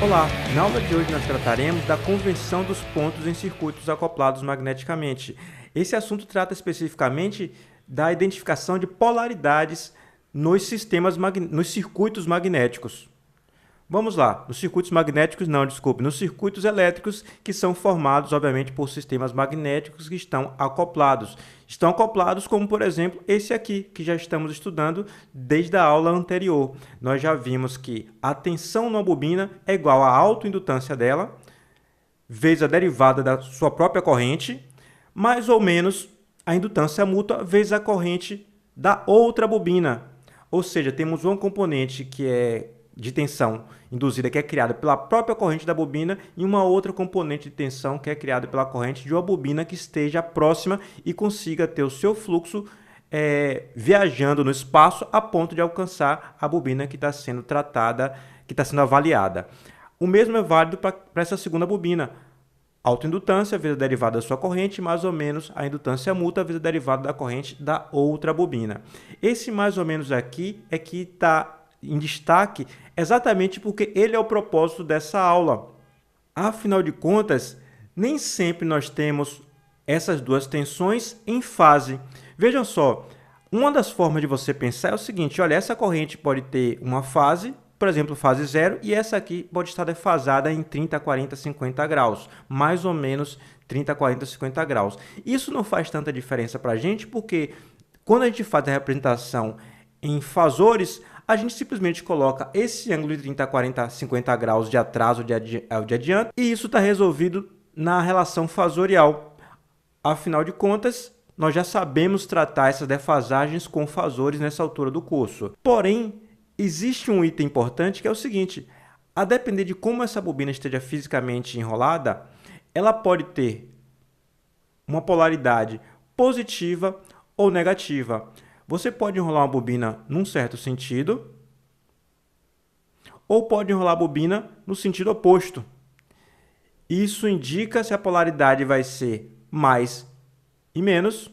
Olá, na aula de hoje nós trataremos da convenção dos pontos em circuitos acoplados magneticamente. Esse assunto trata especificamente da identificação de polaridades nos circuitos magnéticos. Vamos lá, nos circuitos magnéticos não, desculpe, nos circuitos elétricos que são formados, obviamente, por sistemas magnéticos que estão acoplados. Estão acoplados como, por exemplo, esse aqui, que já estamos estudando desde a aula anterior. Nós já vimos que a tensão numa bobina é igual à autoindutância dela, vezes a derivada da sua própria corrente, mais ou menos a indutância mútua vezes a corrente da outra bobina. Ou seja, temos uma componente que é de tensão induzida que é criada pela própria corrente da bobina e uma outra componente de tensão que é criada pela corrente de uma bobina que esteja próxima e consiga ter o seu fluxo viajando no espaço a ponto de alcançar a bobina que está sendo tratada, que está sendo avaliada. O mesmo é válido para essa segunda bobina. Autoindutância vezes a derivada da sua corrente, mais ou menos a indutância mútua vezes a derivada da corrente da outra bobina. Esse mais ou menos aqui é que está em destaque exatamente porque ele é o propósito dessa aula. Afinal de contas, nem sempre nós temos essas duas tensões em fase. Vejam só, uma das formas de você pensar é o seguinte, olha, essa corrente pode ter uma fase, por exemplo, fase 0, e essa aqui pode estar defasada em 30, 40, 50 graus, mais ou menos 30, 40, 50 graus. Isso não faz tanta diferença para a gente, porque quando a gente faz a representação em fasores, a gente simplesmente coloca esse ângulo de 30, 40, 50 graus de atraso de adiante e isso está resolvido na relação fasorial. Afinal de contas, nós já sabemos tratar essas defasagens com fasores nessa altura do curso. Porém, existe um item importante que é o seguinte, a depender de como essa bobina esteja fisicamente enrolada, ela pode ter uma polaridade positiva ou negativa. Você pode enrolar uma bobina num certo sentido ou pode enrolar a bobina no sentido oposto. Isso indica se a polaridade vai ser mais e menos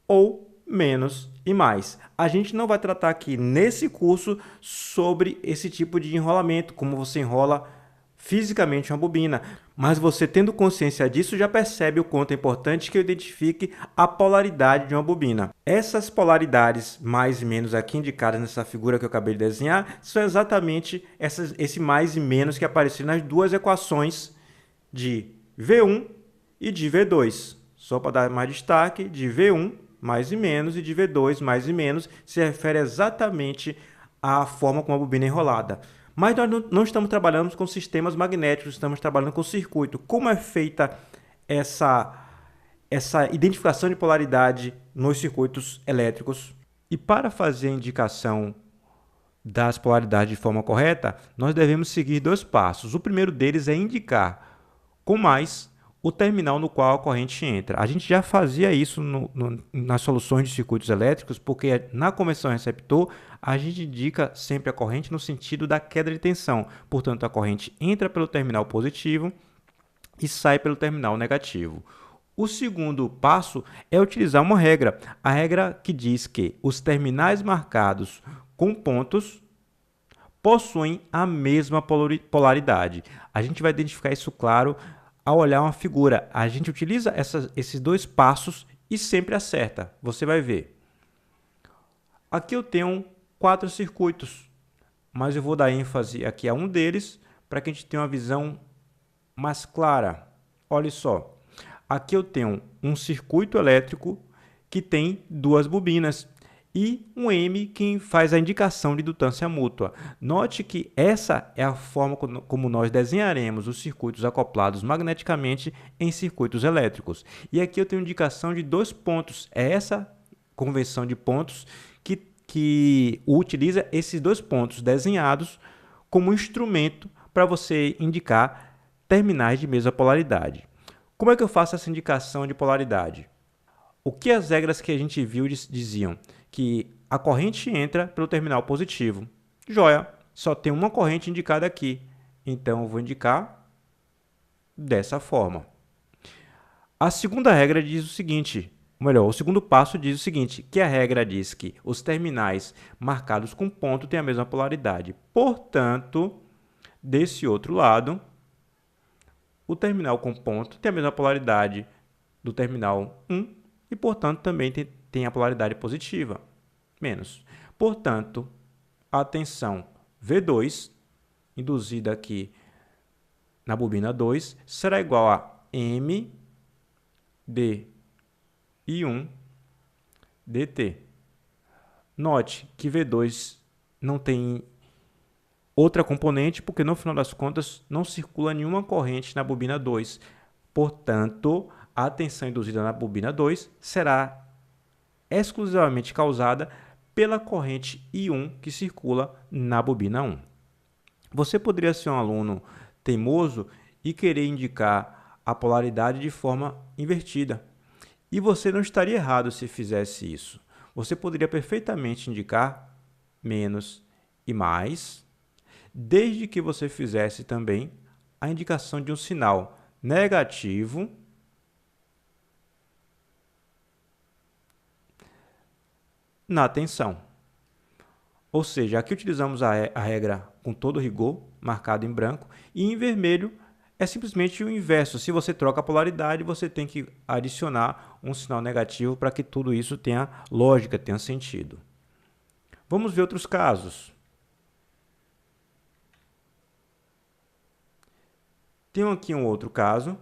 ou menos e mais. A gente não vai tratar aqui nesse curso sobre esse tipo de enrolamento, como você enrola fisicamente uma bobina, mas você tendo consciência disso já percebe o quanto é importante que eu identifique a polaridade de uma bobina. Essas polaridades mais e menos aqui indicadas nessa figura que eu acabei de desenhar são exatamente esse mais e menos que apareceram nas duas equações de V1 e de V2. Só para dar mais destaque, de V1 mais e menos e de V2 mais e menos se refere exatamente à forma como a bobina é enrolada. Mas nós não estamos trabalhando com sistemas magnéticos, estamos trabalhando com circuito. Como é feita essa identificação de polaridade nos circuitos elétricos? E para fazer a indicação das polaridades de forma correta, nós devemos seguir dois passos. O primeiro deles é indicar com mais o terminal no qual a corrente entra. A gente já fazia isso nas soluções de circuitos elétricos, porque na convenção receptor, a gente indica sempre a corrente no sentido da queda de tensão. Portanto, a corrente entra pelo terminal positivo e sai pelo terminal negativo. O segundo passo é utilizar uma regra. A regra que diz que os terminais marcados com pontos possuem a mesma polaridade. A gente vai identificar isso, claro, ao olhar uma figura. A gente utiliza esses dois passos e sempre acerta. Você vai ver. Aqui eu tenho 4 circuitos, mas eu vou dar ênfase aqui a um deles para que a gente tenha uma visão mais clara. Olha só. Aqui eu tenho um circuito elétrico que tem 2 bobinas e um M que faz a indicação de indutância mútua. Note que essa é a forma como nós desenharemos os circuitos acoplados magneticamente em circuitos elétricos. E aqui eu tenho indicação de 2 pontos. É essa convenção de pontos que utiliza esses 2 pontos desenhados como instrumento para você indicar terminais de mesma polaridade. Como é que eu faço essa indicação de polaridade? O que as regras que a gente viu diziam? Que a corrente entra pelo terminal positivo. Joia, só tem uma corrente indicada aqui, então eu vou indicar dessa forma. A segunda regra diz o seguinte, ou melhor, o segundo passo diz o seguinte, que a regra diz que os terminais marcados com ponto têm a mesma polaridade. Portanto, Desse outro lado, o terminal com ponto tem a mesma polaridade do terminal 1 e, portanto, também tem a polaridade positiva, menos. Portanto, a tensão V2, induzida aqui na bobina 2, será igual a M dI1 dt. Note que V2 não tem outra componente, porque no final das contas não circula nenhuma corrente na bobina 2. Portanto, a tensão induzida na bobina 2 será exclusivamente causada pela corrente I1 que circula na bobina 1. Você poderia ser um aluno teimoso e querer indicar a polaridade de forma invertida. E você não estaria errado se fizesse isso. Você poderia perfeitamente indicar menos e mais, desde que você fizesse também a indicação de um sinal negativo na tensão. Ou seja, aqui utilizamos a regra com todo rigor, marcado em branco, e em vermelho é simplesmente o inverso. Se você troca a polaridade, você tem que adicionar um sinal negativo para que tudo isso tenha lógica, tenha sentido. Vamos ver outros casos. Tenho aqui um outro caso,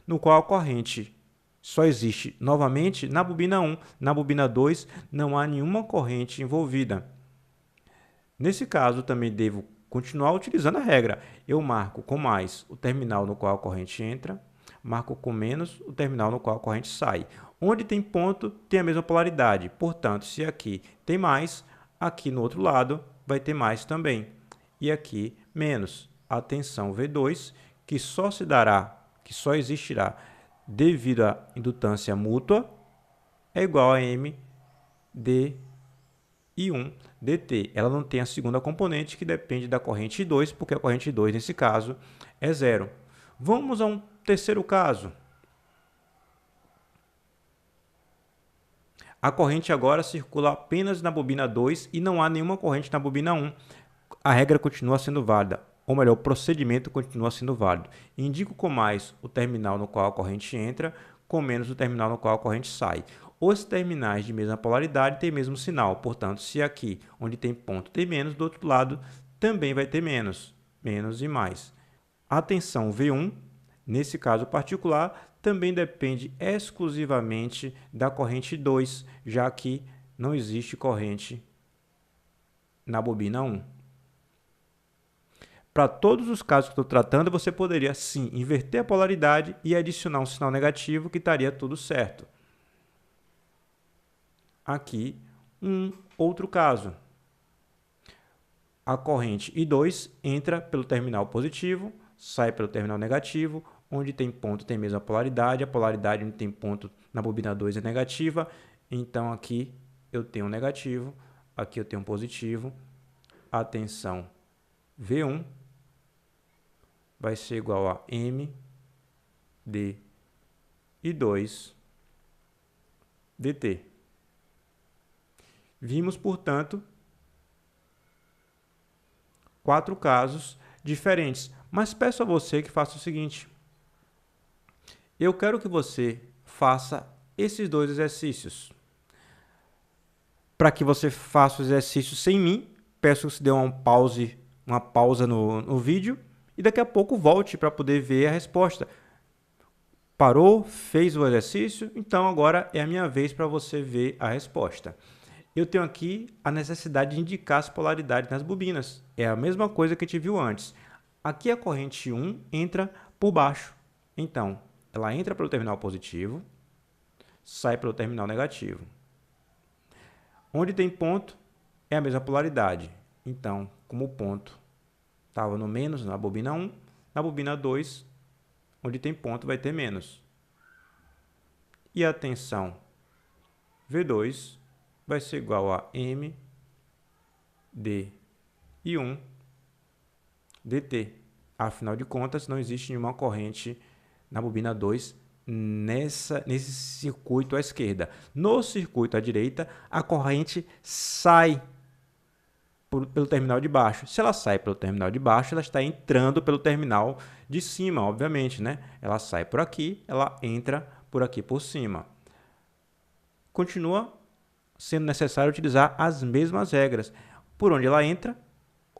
no qual a corrente só existe novamente na bobina 1. Na bobina 2 não há nenhuma corrente envolvida. Nesse caso, também devo continuar utilizando a regra. Eu marco com mais o terminal no qual a corrente entra, marco com menos o terminal no qual a corrente sai. Onde tem ponto, tem a mesma polaridade. Portanto, se aqui tem mais, aqui no outro lado vai ter mais também. E aqui menos. A tensão V2, que só existirá devido à indutância mútua, é igual a M dI1 dt. Ela não tem a segunda componente, que depende da corrente I2, porque a corrente I2, nesse caso, é zero. Vamos a um terceiro caso. A corrente agora circula apenas na bobina 2 e não há nenhuma corrente na bobina 1. A regra continua sendo válida, ou melhor, o procedimento continua sendo válido. Indico com mais o terminal no qual a corrente entra, com menos o terminal no qual a corrente sai. Os terminais de mesma polaridade têm mesmo sinal, portanto, se aqui onde tem ponto tem menos, do outro lado também vai ter menos, menos e mais. A tensão V1, nesse caso particular, também depende exclusivamente da corrente 2, já que não existe corrente na bobina 1. Para todos os casos que estou tratando, você poderia sim inverter a polaridade e adicionar um sinal negativo, que estaria tudo certo. Aqui, um outro caso. A corrente I2 entra pelo terminal positivo, sai pelo terminal negativo. Onde tem ponto tem a mesma polaridade. A polaridade onde tem ponto na bobina 2 é negativa. Então, aqui eu tenho um negativo, aqui eu tenho um positivo. A tensão V1 vai ser igual a M dI2 dt. Vimos, portanto, 4 casos diferentes. Mas peço a você que faça o seguinte. Eu quero que você faça esses 2 exercícios. Para que você faça o exercício sem mim, peço que você dê uma pausa no vídeo e daqui a pouco volte para poder ver a resposta. Parou, fez o exercício, então agora é a minha vez para você ver a resposta. Eu tenho aqui a necessidade de indicar as polaridades nas bobinas. É a mesma coisa que a gente viu antes. Aqui a corrente 1 entra por baixo. Então, ela entra pelo terminal positivo, sai pelo terminal negativo. Onde tem ponto, é a mesma polaridade. Então, como o ponto estava no menos na bobina 1, na bobina 2, onde tem ponto, vai ter menos. E a tensão V2 vai ser igual a M dI1 dt. Afinal de contas, não existe nenhuma corrente na bobina 2 nesse circuito à esquerda. No circuito à direita, a corrente sai pelo terminal de baixo. Se ela sai pelo terminal de baixo, ela está entrando pelo terminal de cima, obviamente, né? Ela sai por aqui, ela entra por aqui por cima. Continua sendo necessário utilizar as mesmas regras. Por onde ela entra,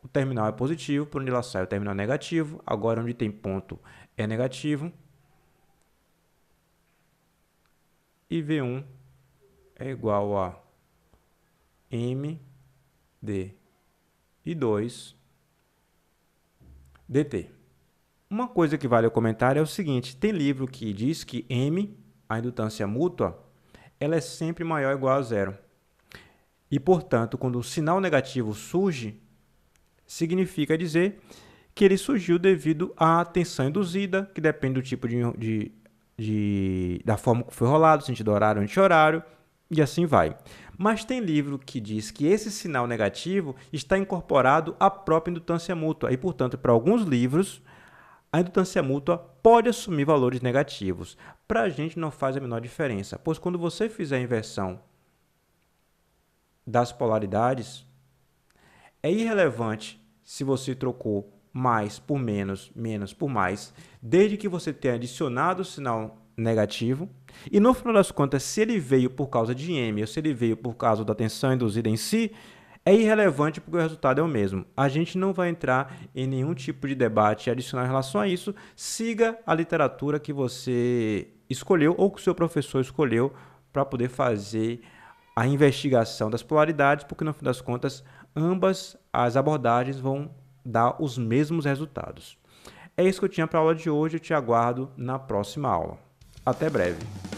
o terminal é positivo, por onde ela sai, o terminal é negativo. Agora, onde tem ponto é negativo. E V1 é igual a MD e 2 dt. Uma coisa que vale o comentário é o seguinte, tem livro que diz que M, a indutância mútua, ela é sempre maior ou igual a zero. E, portanto, quando o sinal negativo surge, significa dizer que ele surgiu devido à tensão induzida, que depende do tipo da forma que foi rolado, sentido horário, anti-horário, e assim vai. Mas tem livro que diz que esse sinal negativo está incorporado à própria indutância mútua, e, portanto, para alguns livros, a indutância mútua pode assumir valores negativos. Para a gente não faz a menor diferença, pois quando você fizer a inversão das polaridades, é irrelevante se você trocou mais por menos, menos por mais, desde que você tenha adicionado o sinal negativo. E no final das contas, se ele veio por causa de M ou se ele veio por causa da tensão induzida em si, é irrelevante porque o resultado é o mesmo. A gente não vai entrar em nenhum tipo de debate adicional em relação a isso. Siga a literatura que você escolheu ou que o seu professor escolheu para poder fazer a investigação das polaridades, porque no fim das contas, ambas as abordagens vão dar os mesmos resultados. É isso que eu tinha para a aula de hoje, eu te aguardo na próxima aula. Até breve!